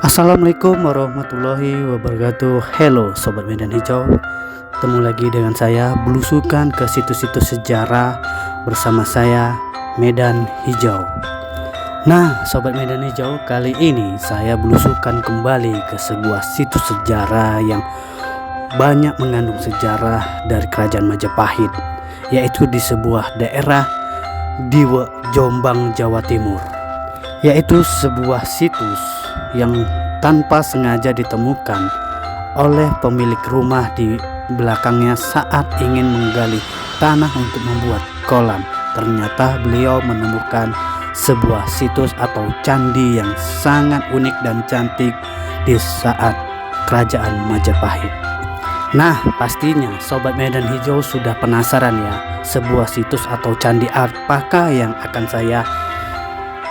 Assalamualaikum warahmatullahi wabarakatuh. Hello Sobat Medan Hijau, ketemu lagi dengan saya belusukan ke situs-situs sejarah bersama saya Medan Hijau. Nah Sobat Medan Hijau, kali ini saya belusukan kembali ke sebuah situs sejarah yang banyak mengandung sejarah dari Kerajaan Majapahit, yaitu di sebuah daerah di Jombang, Jawa Timur, yaitu sebuah situs yang tanpa sengaja ditemukan oleh pemilik rumah di belakangnya saat ingin menggali tanah untuk membuat kolam. Ternyata beliau menemukan sebuah situs atau candi yang sangat unik dan cantik di saat Kerajaan Majapahit. Nah, pastinya Sobat Medan Hijau sudah penasaran ya, sebuah situs atau candi apakah yang akan saya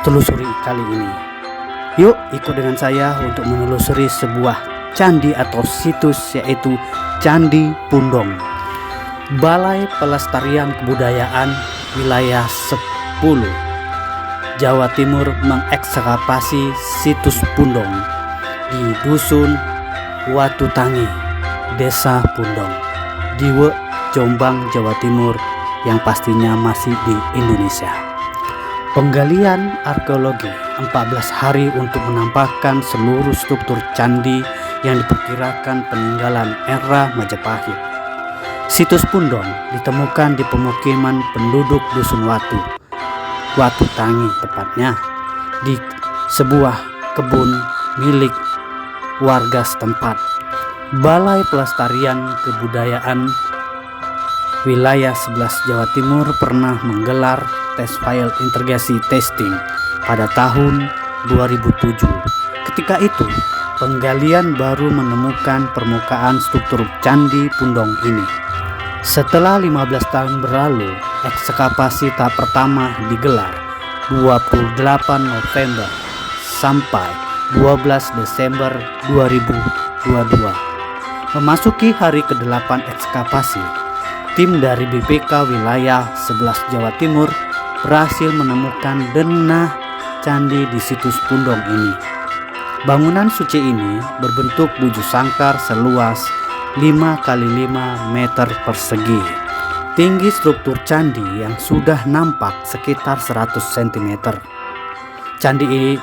telusuri kali ini. Yuk ikut dengan saya untuk menelusuri sebuah candi atau situs, yaitu Candi Pundong. Balai Pelestarian Kebudayaan Wilayah 10 Jawa Timur mengekskavasi situs Pundong di Dusun Watutangi, Desa Pundong, Diwe, Jombang, Jawa Timur, yang pastinya masih di Indonesia. Penggalian arkeologi 14 hari untuk menampakkan seluruh struktur candi yang diperkirakan peninggalan era Majapahit. Situs Pundong ditemukan di pemukiman penduduk Dusun Watutangi, tepatnya di sebuah kebun milik warga setempat. Balai Pelestarian Kebudayaan Wilayah 11 Jawa Timur pernah menggelar tes file integrasi testing pada tahun 2007. Ketika itu, penggalian baru menemukan permukaan struktur Candi Pundong ini. Setelah 15 tahun berlalu, ekskavasi tahap pertama digelar 28 November sampai 12 Desember 2022. Memasuki hari ke-8 ekskavasi, tim dari BPK Wilayah 11 Jawa Timur berhasil menemukan denah candi di situs Pundong ini. Bangunan suci ini berbentuk bujur sangkar seluas 5 x 5 meter persegi. Tinggi struktur candi yang sudah nampak sekitar 100 cm. Candi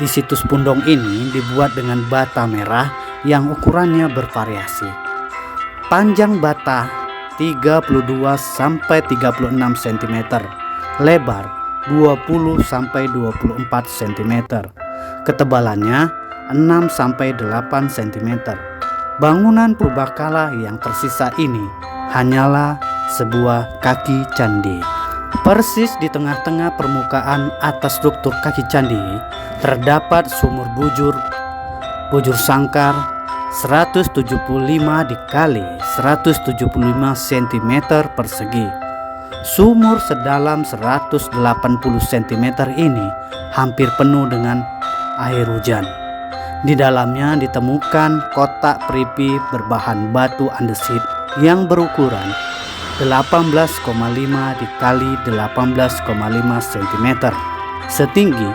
di situs Pundong ini dibuat dengan bata merah yang ukurannya bervariasi. Panjang bata 32 sampai 36 cm, lebar 20 sampai 24 cm, ketebalannya 6 sampai 8 cm. Bangunan purbakala yang tersisa ini hanyalah sebuah kaki candi. Persis di tengah-tengah permukaan atas struktur kaki candi terdapat sumur bujur sangkar 175 dikali 175 cm persegi. Sumur sedalam 180 cm ini hampir penuh dengan air hujan. Di dalamnya ditemukan kotak peripi berbahan batu andesit yang berukuran 18,5 dikali 18,5 cm, setinggi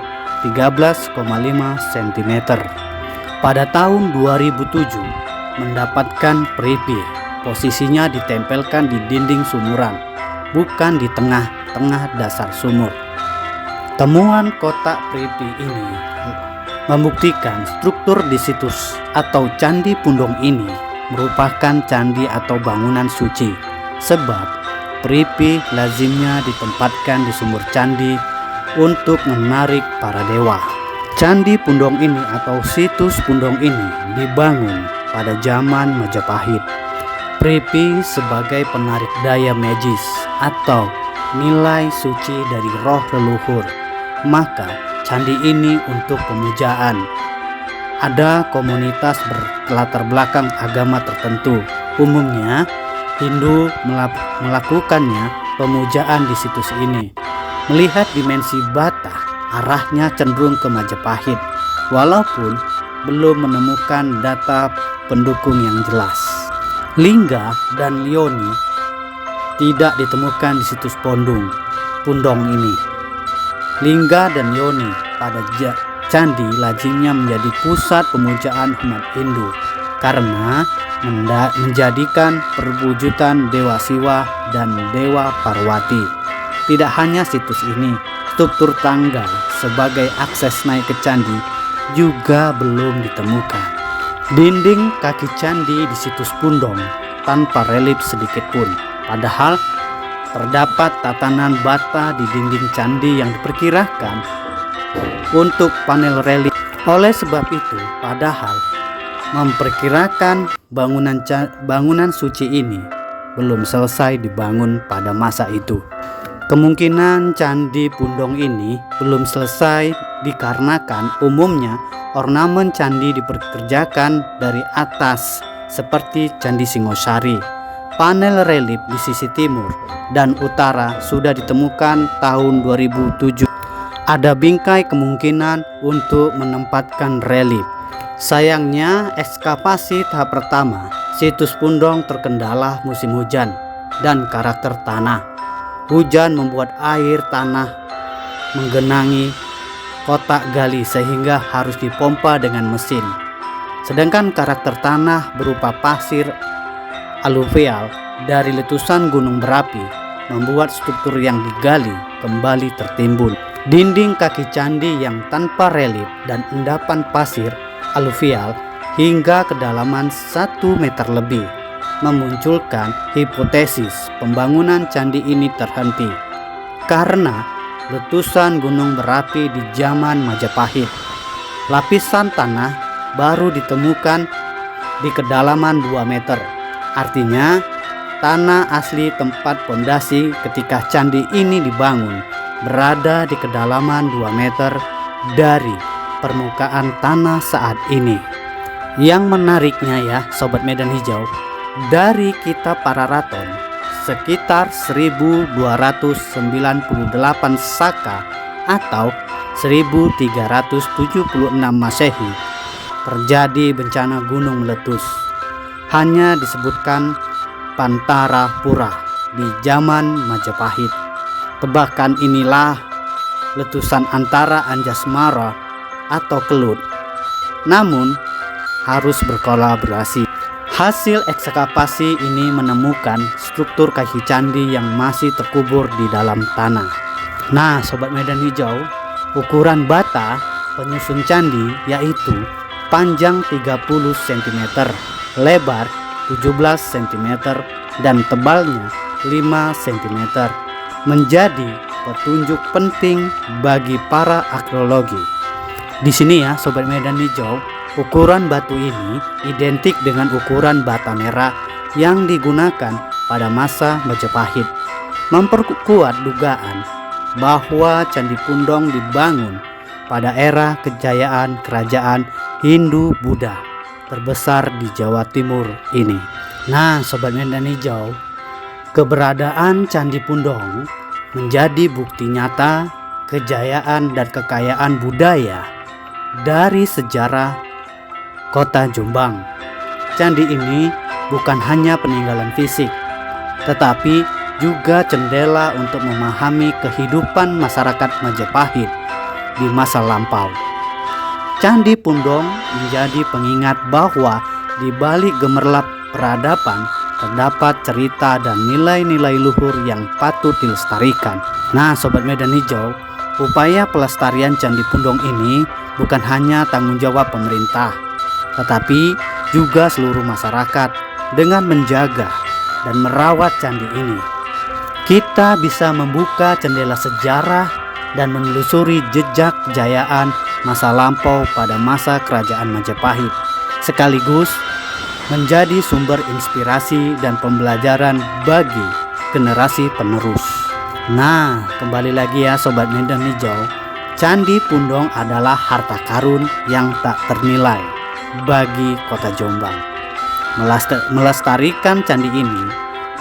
13,5 cm. Pada tahun 2007 mendapatkan peripi. Posisinya ditempelkan di dinding sumuran, bukan di tengah-tengah dasar sumur. Temuan kotak peripi ini membuktikan struktur di situs atau Candi Pundong ini merupakan candi atau bangunan suci, sebab peripi lazimnya ditempatkan di sumur candi untuk menarik para dewa. Candi Pundong ini atau situs Pundong ini dibangun pada zaman Majapahit. Peripi sebagai penarik daya magis atau nilai suci dari roh leluhur. Maka candi ini untuk pemujaan. Ada komunitas berlatar belakang agama tertentu, umumnya Hindu, melakukannya pemujaan di situs ini. Melihat dimensi bata, arahnya cenderung ke Majapahit, walaupun belum menemukan data pendukung yang jelas. Lingga dan Leoni tidak ditemukan di situs Pundong ini. Lingga dan Yoni candi lazimnya menjadi pusat pemujaan umat Hindu karena menjadikan perwujudan Dewa Siwa dan Dewa Parwati. Tidak hanya situs ini, struktur tangga sebagai akses naik ke candi juga belum ditemukan. Dinding kaki candi di situs Pundong tanpa relief sedikit pun, padahal terdapat tatanan bata di dinding candi yang diperkirakan untuk panel relief. Oleh sebab itu, padahal memperkirakan bangunan suci ini belum selesai dibangun pada masa itu. Kemungkinan candi Pundong ini belum selesai dikarenakan umumnya ornamen candi diperkerjakan dari atas seperti Candi Singosari. Panel relief di sisi timur dan utara sudah ditemukan tahun 2007. Ada bingkai kemungkinan untuk menempatkan relief. Sayangnya, ekskavasi tahap pertama situs Pundong terkendala musim hujan dan karakter tanah. Hujan membuat air tanah menggenangi kotak gali sehingga harus dipompa dengan mesin. Sedangkan karakter tanah berupa pasir aluvial dari letusan gunung berapi membuat struktur yang digali kembali tertimbun. Dinding kaki candi yang tanpa relief dan endapan pasir aluvial hingga kedalaman 1 meter lebih memunculkan hipotesis pembangunan candi ini terhenti karena letusan gunung berapi di zaman Majapahit. Lapisan tanah baru ditemukan di kedalaman 2 meter. Artinya tanah asli tempat pondasi ketika candi ini dibangun berada di kedalaman 2 meter dari permukaan tanah saat ini. Yang menariknya ya Sobat Medan Hijau, dari kitab Pararaton sekitar 1298 Saka atau 1376 Masehi terjadi bencana gunung meletus. Hanya disebutkan Pantarapura di zaman Majapahit. Tebakan inilah letusan antara Anjasmara atau Kelut, namun harus berkolaborasi. Hasil ekskavasi ini menemukan struktur kaki candi yang masih terkubur di dalam tanah. Nah Sobat Medan Hijau, ukuran bata penyusun candi yaitu panjang 30 cm, lebar 17 cm, dan tebalnya 5 cm menjadi petunjuk penting bagi para arkeologi. Di sini ya Sobat Medan Hijau, ukuran batu ini identik dengan ukuran bata merah yang digunakan pada masa Majapahit, memperkuat dugaan bahwa Candi Pundong dibangun pada era kejayaan kerajaan Hindu-Buddha terbesar di Jawa Timur ini. Nah Sobat Medan Hijau, keberadaan Candi Pundong menjadi bukti nyata kejayaan dan kekayaan budaya dari sejarah Kota Jombang. Candi ini bukan hanya peninggalan fisik, tetapi juga jendela untuk memahami kehidupan masyarakat Majapahit di masa lampau. Candi Pundong menjadi pengingat bahwa di balik gemerlap peradaban terdapat cerita dan nilai-nilai luhur yang patut dilestarikan. Nah Sobat Medan Hijau, upaya pelestarian Candi Pundong ini bukan hanya tanggung jawab pemerintah, tetapi juga seluruh masyarakat dengan menjaga dan merawat candi ini. Kita bisa membuka jendela sejarah dan menelusuri jejak kejayaan masa lampau pada masa kerajaan Majapahit, sekaligus menjadi sumber inspirasi dan pembelajaran bagi generasi penerus. Nah, kembali lagi ya Sobat Medan Hijau, Candi Pundong adalah harta karun yang tak ternilai bagi Kota Jombang. Melestarikan candi ini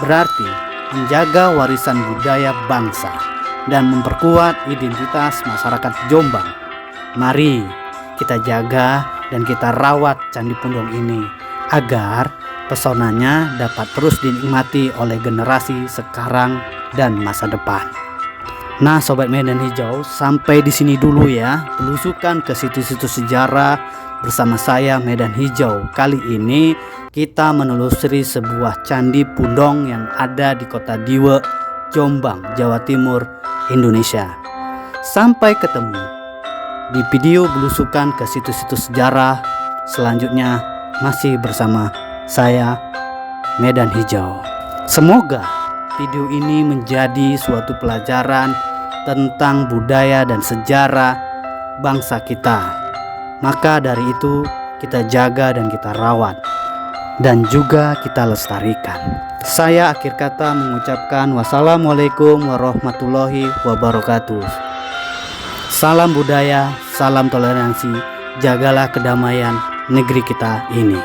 berarti menjaga warisan budaya bangsa dan memperkuat identitas masyarakat Jombang. Mari kita jaga dan kita rawat Candi Pundong ini agar pesonanya dapat terus dinikmati oleh generasi sekarang dan masa depan. Nah, Sobat Medan Hijau, sampai di sini dulu ya belusukan ke situs-situs sejarah bersama saya Medan Hijau. Kali ini kita menelusuri sebuah candi Pundong yang ada di Kota Diwe, Jombang, Jawa Timur, Indonesia. Sampai ketemu di video belusukan ke situs-situs sejarah selanjutnya, masih bersama saya Medan Hijau. Semoga video ini menjadi suatu pelajaran tentang budaya dan sejarah bangsa kita. Maka dari itu kita jaga dan kita rawat dan juga kita lestarikan. Saya akhir kata mengucapkan wassalamualaikum warahmatullahi wabarakatuh. Salam budaya, salam toleransi, jagalah kedamaian negeri kita ini.